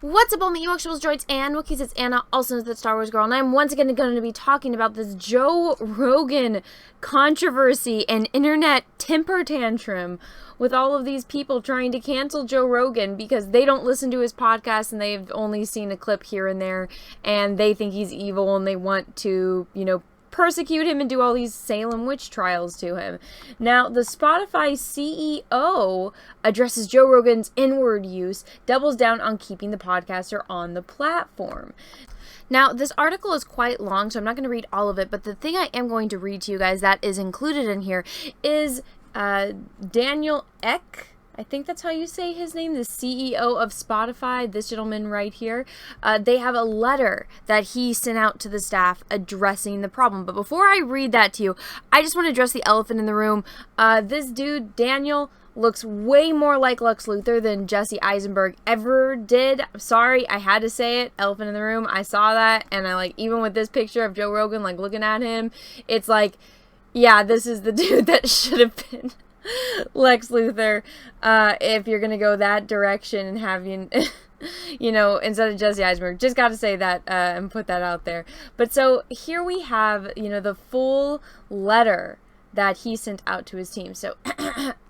What's up, all my actuals, droids, and Wookiees? It's Anna, also known as the Star Wars Girl, and I'm once again going to be talking about this Joe Rogan controversy and internet temper tantrum with all of these people trying to cancel Joe Rogan because they don't listen to his podcast and they've only seen a clip here and there, and they think he's evil and they want to, persecute him and do all these Salem witch trials to him. Now, the Spotify CEO addresses Joe Rogan's inward use, doubles down on keeping the podcaster on the platform. Now, this article is quite long, so I'm not going to read all of it, but the thing I am going to read to you guys that is included in here is Daniel Ek. I think that's how you say his name, the CEO of Spotify, this gentleman right here. They have a letter that he sent out to the staff addressing the problem. But before I read that to you, I just want to address the elephant in the room. This dude, Daniel, looks way more like Lex Luthor than Jesse Eisenberg ever did. I'm sorry, I had to say it. Elephant in the room. I saw that, and even with this picture of Joe Rogan, looking at him, it's like, yeah, this is the dude that should have been Lex Luthor, if you're gonna go that direction and have instead of Jesse Eisenberg. Just gotta say that and put that out there. But so here we have, the full letter that he sent out to his team. So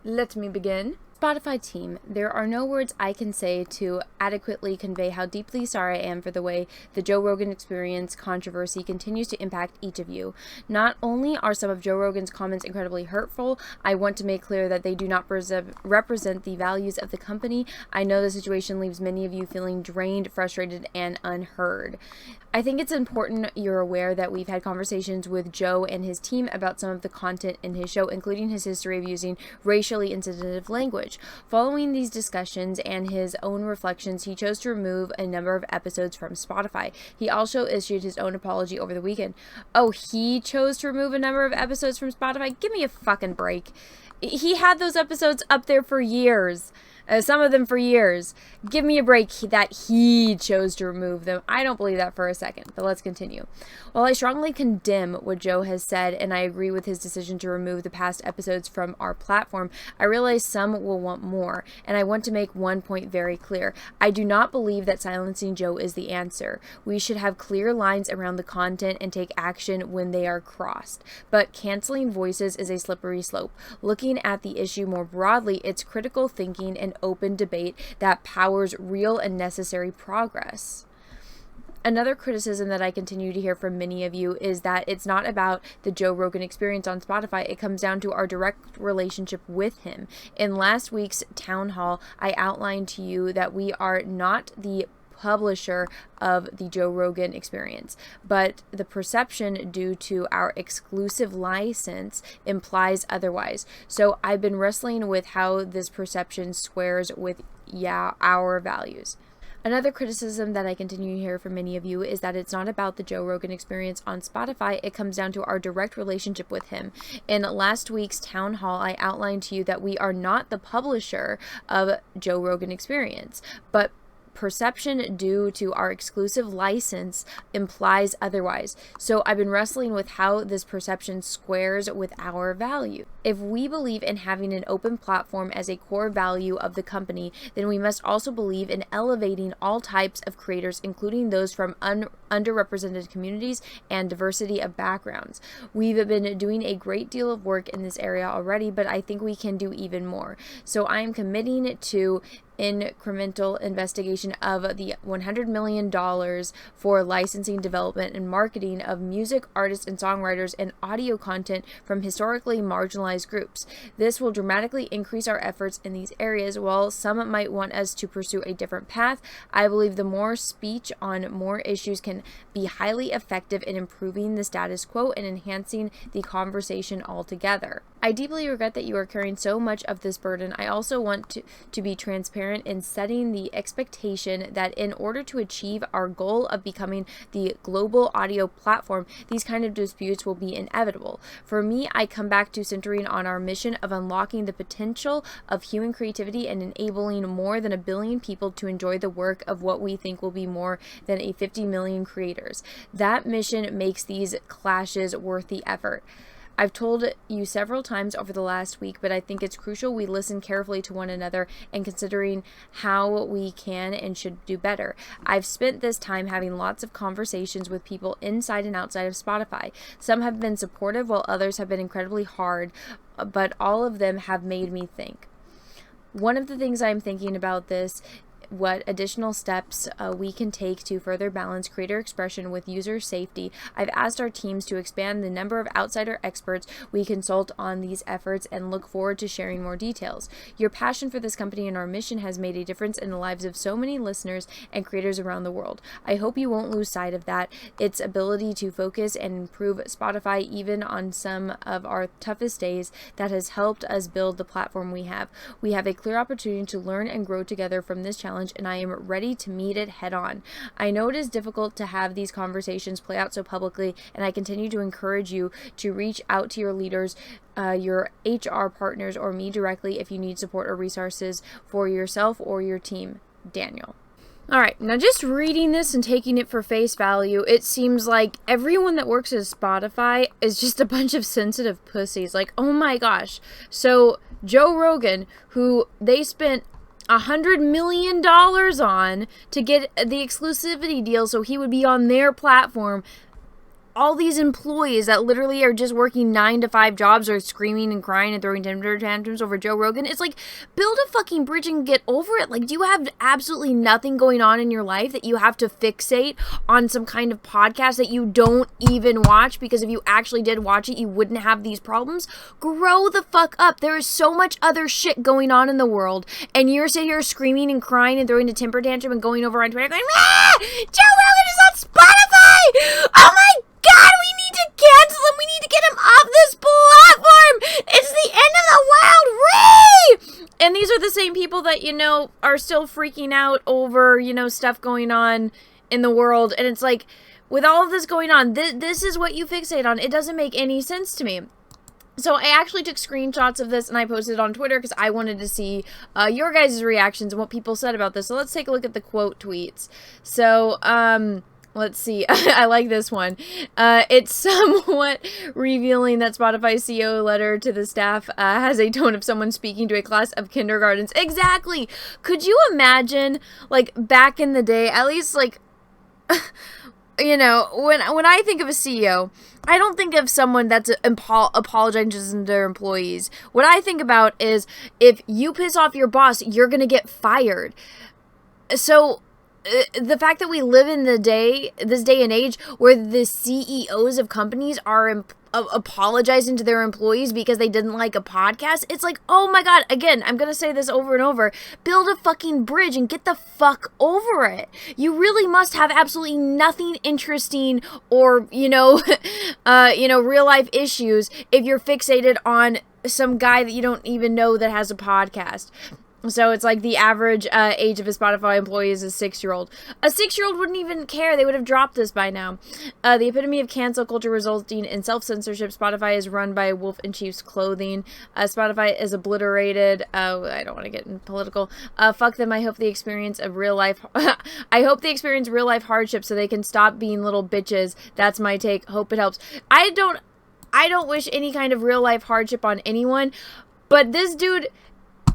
let me begin. Spotify team, there are no words I can say to adequately convey how deeply sorry I am for the way the Joe Rogan Experience controversy continues to impact each of you. Not only are some of Joe Rogan's comments incredibly hurtful, I want to make clear that they do not represent the values of the company. I know the situation leaves many of you feeling drained, frustrated, and unheard. I think it's important you're aware that we've had conversations with Joe and his team about some of the content in his show, including his history of using racially insensitive language. Following these discussions and his own reflections, he chose to remove a number of episodes from Spotify. He also issued his own apology over the weekend. Oh, he chose to remove a number of episodes from Spotify? Give me a fucking break. He had those episodes up there for years. Some of them for years. Give me a break that he chose to remove them. I don't believe that for a second, but let's continue. While I strongly condemn what Joe has said, and I agree with his decision to remove the past episodes from our platform, I realize some will want more, and I want to make one point very clear. I do not believe that silencing Joe is the answer. We should have clear lines around the content and take action when they are crossed. But canceling voices is a slippery slope. Looking at the issue more broadly, it's critical thinking and open debate that powers real and necessary progress. Another criticism that I continue to hear from many of you is that it's not about the Joe Rogan Experience on Spotify. It comes down to our direct relationship with him. In last week's town hall, I outlined to you that we are not the publisher of the Joe Rogan Experience, but the perception due to our exclusive license implies otherwise. So I've been wrestling with how this perception squares with our values. Another criticism that I continue to hear from many of you is that it's not about the Joe Rogan Experience on Spotify. It comes down to our direct relationship with him. In last week's town hall, I outlined to you that we are not the publisher of Joe Rogan Experience, but perception due to our exclusive license implies otherwise. So I've been wrestling with how this perception squares with our value. If we believe in having an open platform as a core value of the company, then we must also believe in elevating all types of creators, including those from underrepresented communities and diversity of backgrounds. We've been doing a great deal of work in this area already, but I think we can do even more. So I am committing to incremental investigation of the $100 million for licensing, development, and marketing of music, artists, and songwriters and audio content from historically marginalized groups. This will dramatically increase our efforts in these areas. While some might want us to pursue a different path, I believe the more speech on more issues can be highly effective in improving the status quo and enhancing the conversation altogether. I deeply regret that you are carrying so much of this burden. I also want to be transparent in setting the expectation that in order to achieve our goal of becoming the global audio platform, these kind of disputes will be inevitable. For me, I come back to centering on our mission of unlocking the potential of human creativity and enabling more than 1 billion people to enjoy the work of what we think will be more than 50 million creators. That mission makes these clashes worth the effort. I've told you several times over the last week, but I think it's crucial we listen carefully to one another and considering how we can and should do better. I've spent this time having lots of conversations with people inside and outside of Spotify. Some have been supportive while others have been incredibly hard, but all of them have made me think. One of the things I'm thinking about this, what additional steps we can take to further balance creator expression with user safety. I've asked our teams to expand the number of outsider experts we consult on these efforts and look forward to sharing more details. Your passion for this company and our mission has made a difference in the lives of so many listeners and creators around the world. I hope you won't lose sight of that, its ability to focus and improve Spotify even on some of our toughest days. That has helped us build the platform we have. We have a clear opportunity to learn and grow together from this challenge, and I am ready to meet it head on. I know it is difficult to have these conversations play out so publicly, and I continue to encourage you to reach out to your leaders, your HR partners, or me directly if you need support or resources for yourself or your team. Daniel. All right, now just reading this and taking it for face value, it seems like everyone that works at Spotify is just a bunch of sensitive pussies. Like, oh my gosh. So Joe Rogan, who they spent $100 million on to get the exclusivity deal so he would be on their platform. All these employees that literally are just working 9-to-5 jobs are screaming and crying and throwing temper tantrums over Joe Rogan. It's like, build a fucking bridge and get over it. Like, do you have absolutely nothing going on in your life that you have to fixate on some kind of podcast that you don't even watch? Because if you actually did watch it, you wouldn't have these problems. Grow the fuck up. There is so much other shit going on in the world, and you're sitting here screaming and crying and throwing a temper tantrum and going over on Twitter going, Joe Rogan is on Spotify! Oh my God, we need to cancel him. We need to get him off this platform. It's the end of the world. Ree! And these are the same people that, are still freaking out over, stuff going on in the world. And it's like, with all of this going on, this is what you fixate on. It doesn't make any sense to me. So I actually took screenshots of this and I posted it on Twitter because I wanted to see your guys' reactions and what people said about this. So let's take a look at the quote tweets. So, let's see. I like this one. It's somewhat revealing that Spotify's CEO letter to the staff has a tone of someone speaking to a class of kindergartens. Exactly. Could you imagine, like, back in the day, at least, like, when I think of a CEO, I don't think of someone that's apologizing to their employees. What I think about is if you piss off your boss, you're going to get fired. So the fact that we live in this day and age where the CEOs of companies are apologizing to their employees because they didn't like a podcast, it's like, oh my God, again, I'm going to say this over and over, build a fucking bridge and get the fuck over it. You really must have absolutely nothing interesting or, real life issues if you're fixated on some guy that you don't even know that has a podcast. So it's like the average age of a Spotify employee is a 6-year-old. A 6-year-old wouldn't even care. They would have dropped this by now. The epitome of cancel culture resulting in self-censorship. Spotify is run by wolf in sheep's clothing. Spotify is obliterated. I don't want to get in political. Fuck them. I hope they experience real life hardship so they can stop being little bitches. That's my take. Hope it helps. I don't wish any kind of real life hardship on anyone, but this dude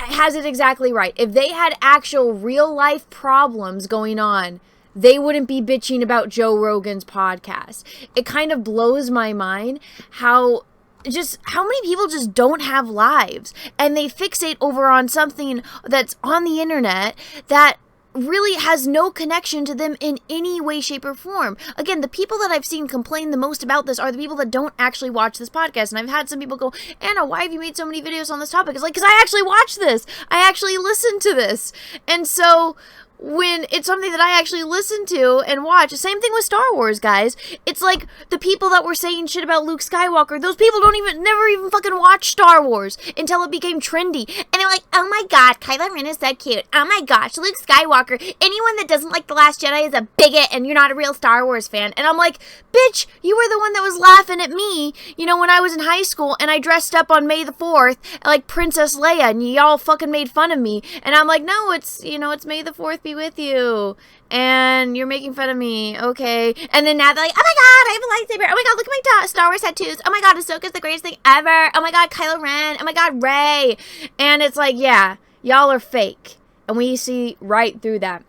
has it exactly right. If they had actual real life problems going on, they wouldn't be bitching about Joe Rogan's podcast. It kind of blows my mind how many people just don't have lives and they fixate over on something that's on the internet that really has no connection to them in any way, shape, or form. Again, the people that I've seen complain the most about this are the people that don't actually watch this podcast. And I've had some people go, Anna, why have you made so many videos on this topic? It's like, because I actually watch this. I actually listen to this. And so when it's something that I actually listen to and watch, same thing with Star Wars, guys. It's like the people that were saying shit about Luke Skywalker, those people never even fucking watch Star Wars until it became trendy. And they're like, oh my God, Kylo Ren is so cute. Oh my gosh, Luke Skywalker. Anyone that doesn't like The Last Jedi is a bigot and you're not a real Star Wars fan. And I'm like, bitch, you were the one that was laughing at me, when I was in high school and I dressed up on May the 4th like Princess Leia and y'all fucking made fun of me. And I'm like, no, it's May the 4th be with you. And you're making fun of me. Okay. And then now they're like, oh my god, I have a lightsaber. Oh my god, look at my Star Wars tattoos. Oh my god, Ahsoka's the greatest thing ever. Oh my god, Kylo Ren. Oh my god, Rey. And it's like, yeah, y'all are fake. And we see right through that.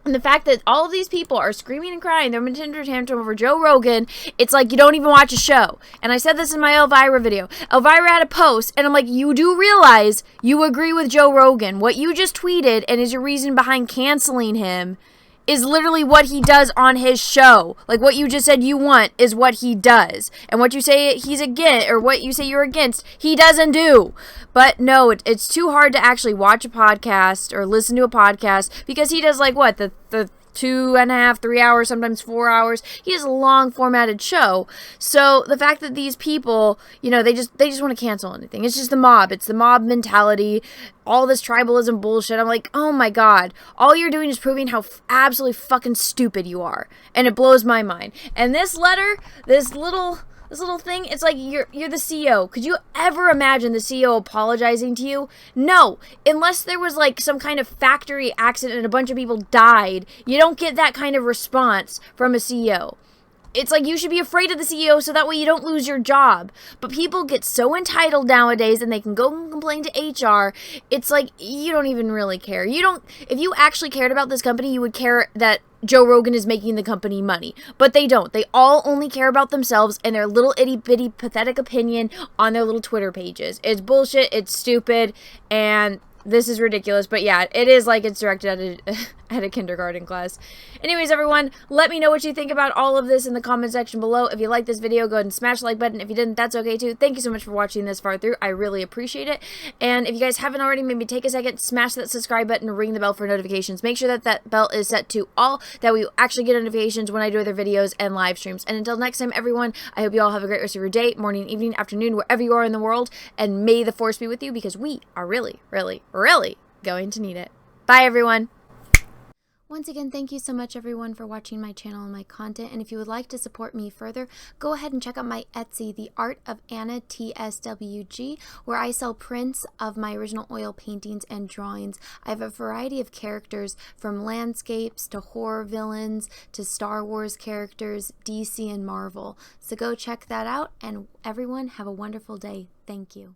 And the fact that all of these people are screaming and crying, they're temper tantrum over Joe Rogan, it's like you don't even watch a show. And I said this in my Elvira video. Elvira had a post, and I'm like, you do realize you agree with Joe Rogan. What you just tweeted and is your reason behind canceling him is literally what he does on his show. Like, what you just said you want is what he does. And what you say he's against, or what you say you're against, he doesn't do. But no, it's too hard to actually watch a podcast or listen to a podcast because he does, like, what, the 2.5, 3 hours, sometimes 4 hours. He has a long formatted show. So the fact that these people, you know, they just want to cancel anything. It's just the mob. It's the mob mentality. All this tribalism bullshit. I'm like, oh my god. All you're doing is proving how absolutely fucking stupid you are. And it blows my mind. And this letter, this little thing, it's like you're the CEO. Could you ever imagine the CEO apologizing to you? No. Unless there was like some kind of factory accident and a bunch of people died, you don't get that kind of response from a CEO. It's like you should be afraid of the CEO so that way you don't lose your job. But people get so entitled nowadays and they can go and complain to HR. It's like you don't even really care. If you actually cared about this company, you would care that Joe Rogan is making the company money. But they don't. They all only care about themselves and their little itty bitty pathetic opinion on their little Twitter pages. It's bullshit. It's stupid. And this is ridiculous. But yeah, it is like it's directed at a kindergarten class. Anyways, everyone, let me know what you think about all of this in the comment section below. If you like this video, go ahead and smash the like button. If you didn't, that's okay too. Thank you so much for watching this far through. I really appreciate it. And if you guys haven't already, maybe take a second, smash that subscribe button, and ring the bell for notifications. Make sure that that bell is set to all, that we actually get notifications when I do other videos and live streams. And until next time, everyone, I hope you all have a great rest of your day, morning, evening, afternoon, wherever you are in the world. And may the force be with you, because we are really, really, really going to need it. Bye, everyone. Once again, thank you so much, everyone, for watching my channel and my content. And if you would like to support me further, go ahead and check out my Etsy, The Art of Anna TSWG, where I sell prints of my original oil paintings and drawings. I have a variety of characters, from landscapes to horror villains to Star Wars characters, DC and Marvel. So go check that out, and everyone, have a wonderful day. Thank you.